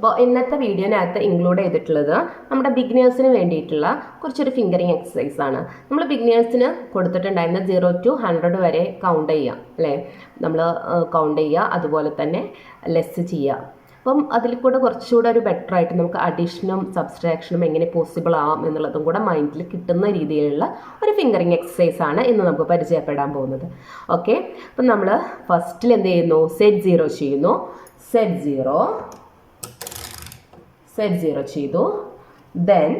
അപ്പോൾ ഇന്നത്തെ വീഡിയോനകത്ത് ഇൻക്ലൂഡ് ചെയ്തിട്ടുള്ളത് നമ്മുടെ ബിഗിനേഴ്സിന് വേണ്ടിയിട്ടുള്ള കുറച്ചൊരു ഫിംഗറിങ് എക്സസൈസ് ആണ്. നമ്മൾ ബിഗിനേഴ്സിന് കൊടുത്തിട്ടുണ്ടായിരുന്ന 0 to 100 വരെ കൗണ്ട് ചെയ്യുക അല്ലേ, നമ്മൾ കൗണ്ട് ചെയ്യുക, അതുപോലെ തന്നെ ലെസ് ചെയ്യുക. അപ്പം അതിൽ കൂടെ കുറച്ചുകൂടെ ഒരു ബെറ്റർ ആയിട്ട് നമുക്ക് അഡീഷനും സബ്സ്ട്രാക്ഷനും എങ്ങനെ പോസിബിൾ ആവാം എന്നുള്ളതും കൂടെ മൈൻഡിൽ കിട്ടുന്ന രീതിയിലുള്ള ഒരു ഫിംഗറിങ് എക്സസൈസ് ആണ് ഇന്ന് നമുക്ക് പരിചയപ്പെടാൻ പോകുന്നത്. ഓക്കെ, അപ്പം നമ്മൾ ഫസ്റ്റിൽ എന്ത് ചെയ്യുന്നു, സെറ്റ് 0 ചെയ്യുന്നു. സെറ്റ് 0 ചെയ്തു. ദെൻ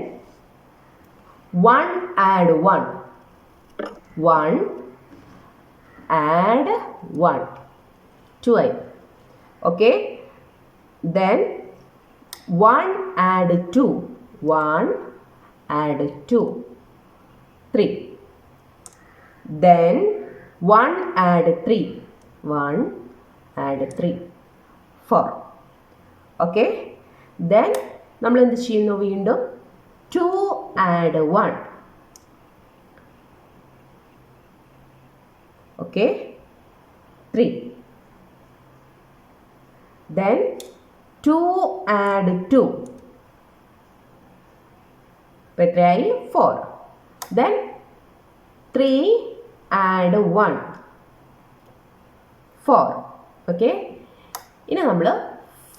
1 ആഡ് 1 ആഡ് 1 2 ആയി. Okay, then 1 add 2 add 2 3, then 1 add 3 add 3 4. okay, then നമ്മൾ എന്ത് ചെയ്യുന്നു, വീണ്ടും 2 add 1. okay, 3, then 2 add 2 എത്രയായി, 4. then 3 add 1 4. ഓക്കെ, ഇനി നമ്മൾ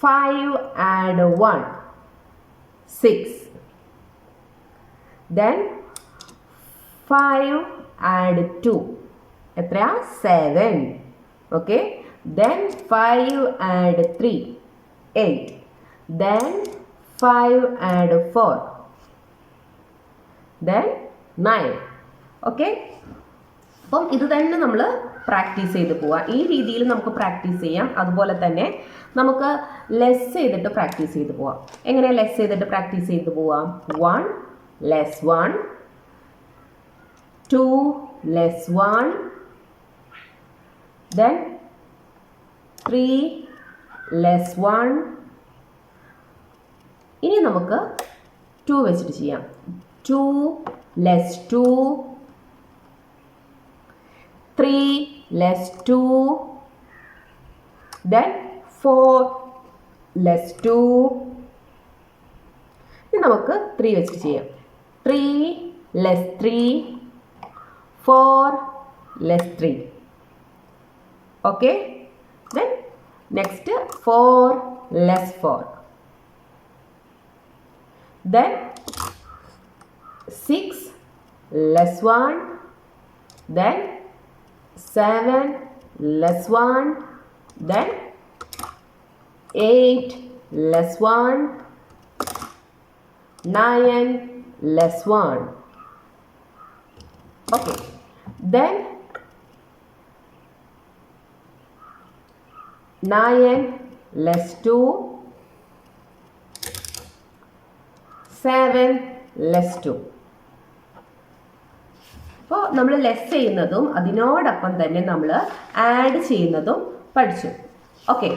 5 add 1 6, then 5 add 2 എത്രയാ, 7. Okay, then 5 add 3 8, then 5 add 4, then 9. Okay, അപ്പം ഇത് തന്നെ നമ്മൾ പ്രാക്ടീസ് ചെയ്ത് പോവാം. ഈ രീതിയിൽ നമുക്ക് പ്രാക്ടീസ് ചെയ്യാം. അതുപോലെ തന്നെ നമുക്ക് ലെസ് ചെയ്തിട്ട് പ്രാക്ടീസ് ചെയ്ത് പോവാം. എങ്ങനെ ലെസ് ചെയ്തിട്ട് പ്രാക്ടീസ് ചെയ്ത് പോവാം? 1 less 1, 2 less 1, then 3 less 1. ഇനി നമുക്ക് 2 വെച്ചിട്ട് ചെയ്യാം. 2 less 2, 3 less 2, then 4 less 2. ഇനി നമുക്ക് 3 വെച്ചിട്ട് ചെയ്യാം. 3 less 3, 4 less 3. Okay, then next 4 less 4, then 6 less 1, then 7 less 1, then 8 less 1, 9 less 1. okay, then 9 less 2, 7 less 2. അപ്പോൾ നമ്മൾ ലെസ് ചെയ്യുന്നതും അതിനോടൊപ്പം തന്നെ നമ്മൾ ആഡ് ചെയ്യുന്നതും പഠിച്ചു. ഓക്കെ,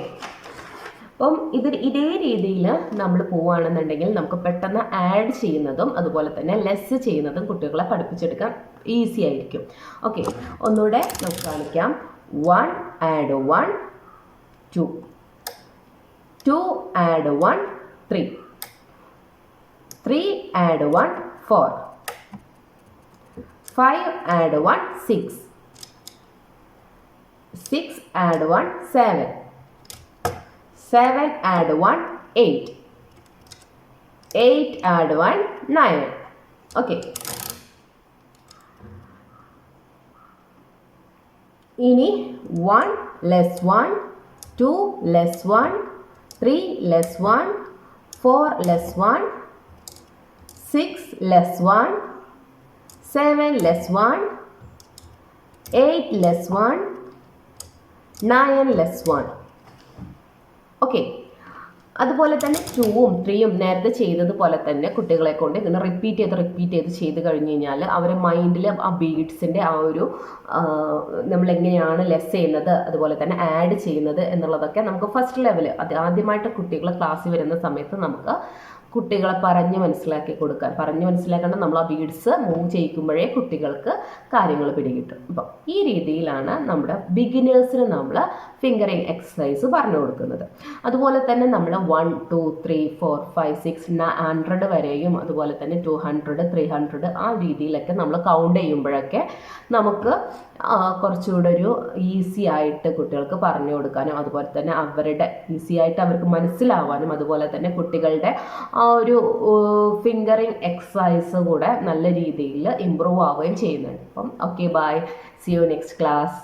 അപ്പം ഇതേ രീതിയിൽ നമ്മൾ പോവുകയാണെന്നുണ്ടെങ്കിൽ നമുക്ക് പെട്ടെന്ന് ആഡ് ചെയ്യുന്നതും അതുപോലെ തന്നെ ലെസ് ചെയ്യുന്നതും കുട്ടികളെ പഠിപ്പിച്ചെടുക്കാൻ ഈസി ആയിരിക്കും. ഓക്കെ, ഒന്നുകൂടെ നമുക്ക് കാണിക്കാം. 1 add 1 2, 2 add 1 3, 3 add 1 4, 5 add 1 6, 6 add 1 7, 7 add 1 8, 8 add 1 9. Okay, ഇനി 1 less 1, 2 less 1, 3 less 1, 4 less 1, 6 less 1, 7 less 1, 8 less 1, 9 less 1. Okay, അതുപോലെ തന്നെ 2ഉം 3ഉം നേരത്തെ ചെയ്തതുപോലെ തന്നെ കുട്ടികളെ കൊണ്ട് ഇങ്ങനെ റിപ്പീറ്റ് ചെയ്ത് ചെയ്ത് കഴിഞ്ഞ് കഴിഞ്ഞാൽ അവരെ മൈൻഡിൽ ആ ബീഡ്സിൻ്റെ ആ ഒരു നമ്മളെങ്ങനെയാണ് ലെസ് ചെയ്യുന്നത് അതുപോലെ തന്നെ ആഡ് ചെയ്യുന്നത് എന്നുള്ളതൊക്കെ നമുക്ക് ഫസ്റ്റ് ലെവൽ ആദ്യമായിട്ട് കുട്ടികൾ ക്ലാസ്സിൽ വരുന്ന സമയത്ത് നമുക്ക് കുട്ടികളെ പറഞ്ഞ് മനസ്സിലാക്കി കൊടുക്കാൻ, പറഞ്ഞ് മനസ്സിലാക്കേണ്ട നമ്മൾ ആ ബീഡ്സ് മൂവ് ചെയ്യിക്കുമ്പോഴേ കുട്ടികൾക്ക് കാര്യങ്ങൾ പിടികിട്ടും. അപ്പം ഈ രീതിയിലാണ് നമ്മുടെ ബിഗിനേഴ്സിന് നമ്മൾ ഫിംഗറിങ് എക്സസൈസ് പറഞ്ഞു കൊടുക്കുന്നത്. അതുപോലെ തന്നെ നമ്മൾ 1 2 3 4 5 6 100 വരെയും അതുപോലെ തന്നെ 200 300 ആ രീതിയിലൊക്കെ നമ്മൾ കൗണ്ട് ചെയ്യുമ്പോഴൊക്കെ നമുക്ക് കുറച്ചുകൂടെ ഒരു ഈസി ആയിട്ട് കുട്ടികൾക്ക് പറഞ്ഞു കൊടുക്കാനും അതുപോലെ തന്നെ അവരുടെ ഈസി ആയിട്ട് അവർക്ക് മനസ്സിലാവാനും അതുപോലെ തന്നെ കുട്ടികളുടെ ആ ഒരു ഫിംഗറിങ് എക്സസൈസ് കൂടെ നല്ല രീതിയിൽ ഇമ്പ്രൂവ് ആവുകയും ചെയ്യുന്നുണ്ട്. അപ്പം okay, bye, see you next class.